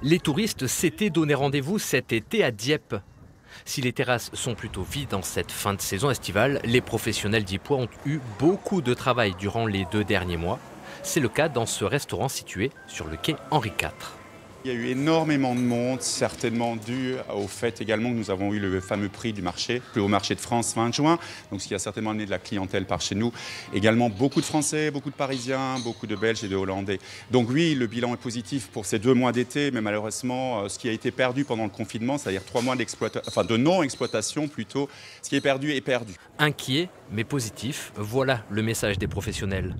Les touristes s'étaient donné rendez-vous cet été à Dieppe. Si les terrasses sont plutôt vides en cette fin de saison estivale, les professionnels diepois ont eu beaucoup de travail durant les 2 derniers mois. C'est le cas dans ce restaurant situé sur le quai Henri IV. Il y a eu énormément de monde, certainement dû au fait également que nous avons eu le fameux prix du marché, plus haut marché de France fin juin, donc ce qui a certainement amené de la clientèle par chez nous. Également beaucoup de Français, beaucoup de Parisiens, beaucoup de Belges et de Hollandais. Donc oui, le bilan est positif pour ces 2 mois d'été, mais malheureusement, ce qui a été perdu pendant le confinement, c'est-à-dire 3 mois de non-exploitation plutôt, ce qui est perdu est perdu. Inquiet mais positif, voilà le message des professionnels.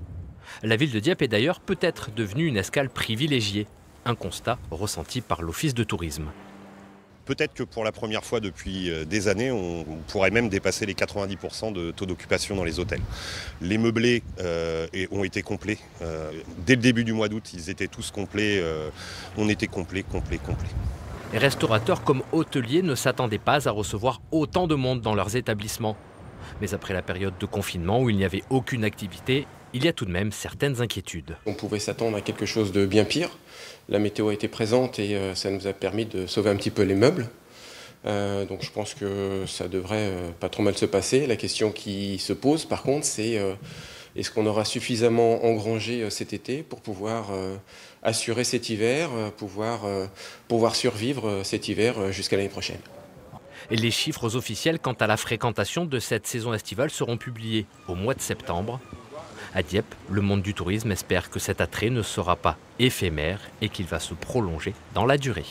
La ville de Dieppe est d'ailleurs peut-être devenue une escale privilégiée. Un constat ressenti par l'Office de tourisme. Peut-être que pour la première fois depuis des années, on pourrait même dépasser les 90% de taux d'occupation dans les hôtels. Les meublés ont été complets. Dès le début du mois d'août, ils étaient tous complets. On était complets. Les restaurateurs comme hôteliers ne s'attendaient pas à recevoir autant de monde dans leurs établissements. Mais après la période de confinement où il n'y avait aucune activité, il y a tout de même certaines inquiétudes. On pouvait s'attendre à quelque chose de bien pire. La météo a été présente et ça nous a permis de sauver un petit peu les meubles. Donc je pense que ça devrait pas trop mal se passer. La question qui se pose par contre, c'est est-ce qu'on aura suffisamment engrangé cet été pour pouvoir assurer cet hiver, pouvoir survivre cet hiver jusqu'à l'année prochaine. Et les chiffres officiels quant à la fréquentation de cette saison estivale seront publiés au mois de septembre. À Dieppe, le monde du tourisme espère que cet attrait ne sera pas éphémère et qu'il va se prolonger dans la durée.